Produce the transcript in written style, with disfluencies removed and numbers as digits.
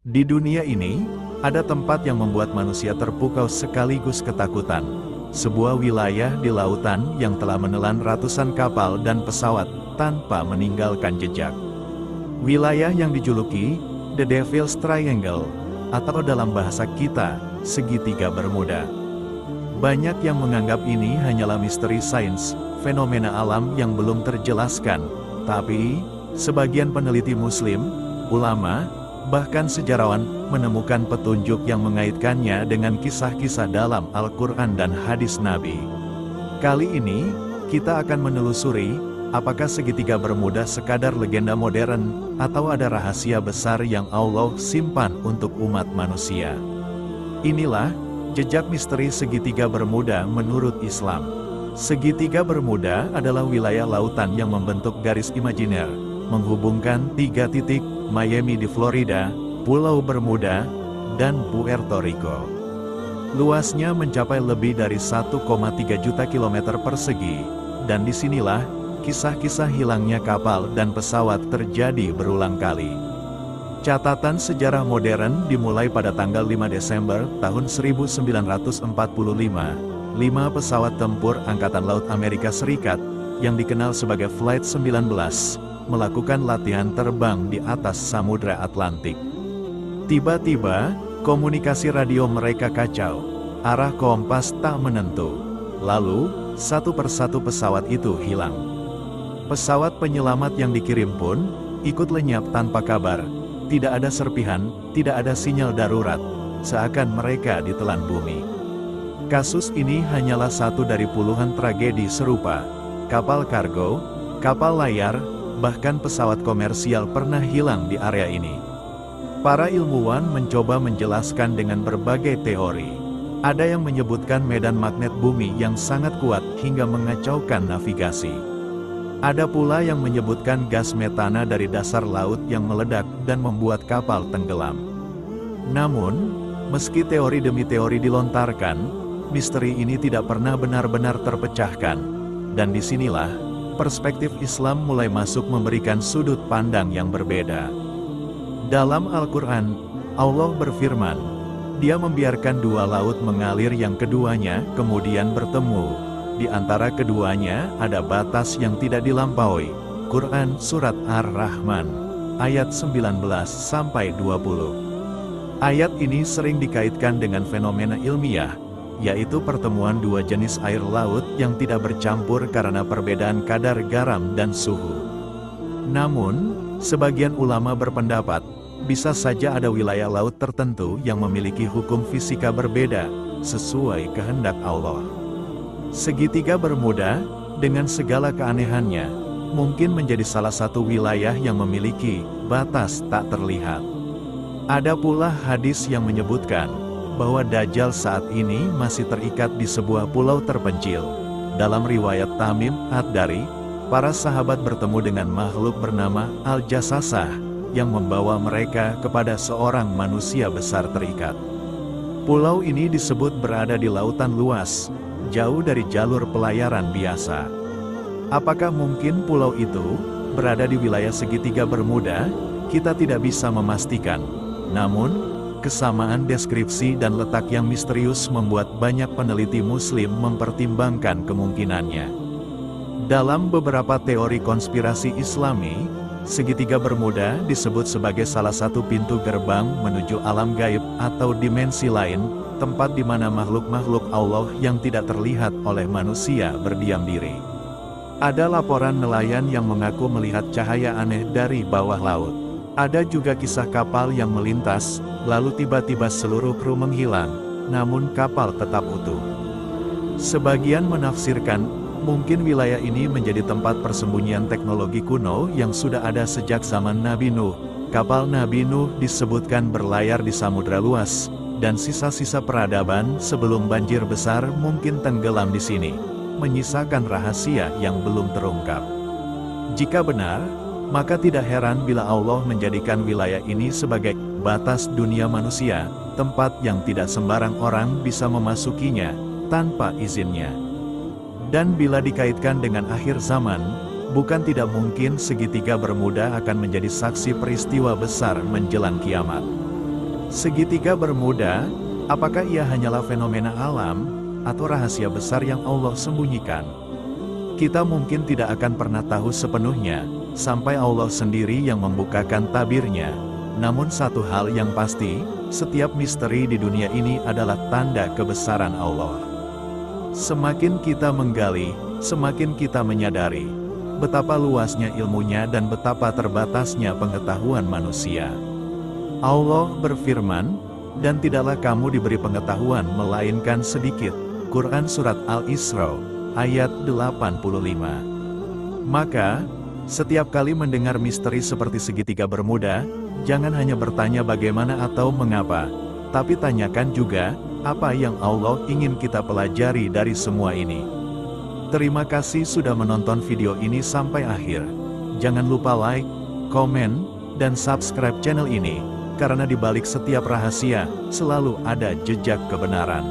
Di dunia ini, ada tempat yang membuat manusia terpukau sekaligus ketakutan. Sebuah wilayah di lautan yang telah menelan ratusan kapal dan pesawat tanpa meninggalkan jejak. Wilayah yang dijuluki The Devil's Triangle, atau dalam bahasa kita, segitiga Bermuda. Banyak yang menganggap ini hanyalah misteri sains, fenomena alam yang belum terjelaskan. Tapi, sebagian peneliti Muslim, ulama, bahkan sejarawan menemukan petunjuk yang mengaitkannya dengan kisah-kisah dalam Al-Quran dan hadis Nabi. Kali ini, kita akan menelusuri, apakah segitiga Bermuda sekadar legenda modern, atau ada rahasia besar yang Allah simpan untuk umat manusia. Inilah, jejak misteri segitiga Bermuda menurut Islam. Segitiga Bermuda adalah wilayah lautan yang membentuk garis imajiner, menghubungkan 3 titik, Miami di Florida, Pulau Bermuda, dan Puerto Rico. Luasnya mencapai lebih dari 1,3 juta kilometer persegi, dan disinilah, kisah-kisah hilangnya kapal dan pesawat terjadi berulang kali. Catatan sejarah modern dimulai pada tanggal 5 Desember tahun 1945, 5 pesawat tempur Angkatan Laut Amerika Serikat, yang dikenal sebagai Flight 19, melakukan latihan terbang di atas Samudra Atlantik. Tiba-tiba, komunikasi radio mereka kacau, arah kompas tak menentu. Lalu, satu persatu pesawat itu hilang. Pesawat penyelamat yang dikirim pun, ikut lenyap tanpa kabar. Tidak ada serpihan, tidak ada sinyal darurat, seakan mereka ditelan bumi. Kasus ini hanyalah satu dari puluhan tragedi serupa. Kapal kargo, kapal layar, bahkan pesawat komersial pernah hilang di area ini. Para ilmuwan mencoba menjelaskan dengan berbagai teori. Ada yang menyebutkan medan magnet bumi yang sangat kuat hingga mengacaukan navigasi. Ada pula yang menyebutkan gas metana dari dasar laut yang meledak dan membuat kapal tenggelam. Namun, meski teori demi teori dilontarkan, misteri ini tidak pernah benar-benar terpecahkan. Dan disinilah, perspektif Islam mulai masuk memberikan sudut pandang yang berbeda. Dalam Al-Quran, Allah berfirman, Dia membiarkan 2 laut mengalir yang keduanya kemudian bertemu. Di antara keduanya ada batas yang tidak dilampaui. Quran Surat Ar-Rahman, ayat 19-20. Ayat ini sering dikaitkan dengan fenomena ilmiah, yaitu pertemuan 2 jenis air laut yang tidak bercampur karena perbedaan kadar garam dan suhu. Namun, sebagian ulama berpendapat, bisa saja ada wilayah laut tertentu yang memiliki hukum fisika berbeda, sesuai kehendak Allah. Segitiga Bermuda, dengan segala keanehannya, mungkin menjadi salah satu wilayah yang memiliki batas tak terlihat. Ada pula hadis yang menyebutkan, bahwa Dajjal saat ini masih terikat di sebuah pulau terpencil. Dalam riwayat Tamim Ad-Dari, para sahabat bertemu dengan makhluk bernama Al-Jassasah, yang membawa mereka kepada seorang manusia besar terikat. Pulau ini disebut berada di lautan luas, jauh dari jalur pelayaran biasa. Apakah mungkin pulau itu berada di wilayah segitiga Bermuda? Kita tidak bisa memastikan. Namun, kesamaan deskripsi dan letak yang misterius membuat banyak peneliti Muslim mempertimbangkan kemungkinannya. Dalam beberapa teori konspirasi Islami, segitiga Bermuda disebut sebagai salah satu pintu gerbang menuju alam gaib atau dimensi lain, tempat di mana makhluk-makhluk Allah yang tidak terlihat oleh manusia berdiam diri. Ada laporan nelayan yang mengaku melihat cahaya aneh dari bawah laut. Ada juga kisah kapal yang melintas, lalu tiba-tiba seluruh kru menghilang, namun kapal tetap utuh. Sebagian menafsirkan, mungkin wilayah ini menjadi tempat persembunyian teknologi kuno yang sudah ada sejak zaman Nabi Nuh. Kapal Nabi Nuh disebutkan berlayar di samudra luas, dan sisa-sisa peradaban sebelum banjir besar mungkin tenggelam di sini, menyisakan rahasia yang belum terungkap. Jika benar, maka tidak heran bila Allah menjadikan wilayah ini sebagai batas dunia manusia, tempat yang tidak sembarang orang bisa memasukinya tanpa izinnya. Dan bila dikaitkan dengan akhir zaman, bukan tidak mungkin segitiga Bermuda akan menjadi saksi peristiwa besar menjelang kiamat. Segitiga Bermuda, apakah ia hanyalah fenomena alam, atau rahasia besar yang Allah sembunyikan? Kita mungkin tidak akan pernah tahu sepenuhnya, sampai Allah sendiri yang membukakan tabirnya. Namun satu hal yang pasti, setiap misteri di dunia ini adalah tanda kebesaran Allah. Semakin kita menggali, semakin kita menyadari betapa luasnya ilmunya dan betapa terbatasnya pengetahuan manusia. Allah berfirman, "Dan tidaklah kamu diberi pengetahuan melainkan sedikit." Quran Surat Al-Isra, ayat 85. Maka, setiap kali mendengar misteri seperti segitiga Bermuda, jangan hanya bertanya bagaimana atau mengapa, tapi tanyakan juga, apa yang Allah ingin kita pelajari dari semua ini. Terima kasih sudah menonton video ini sampai akhir. Jangan lupa like, komen, dan subscribe channel ini, karena di balik setiap rahasia, selalu ada jejak kebenaran.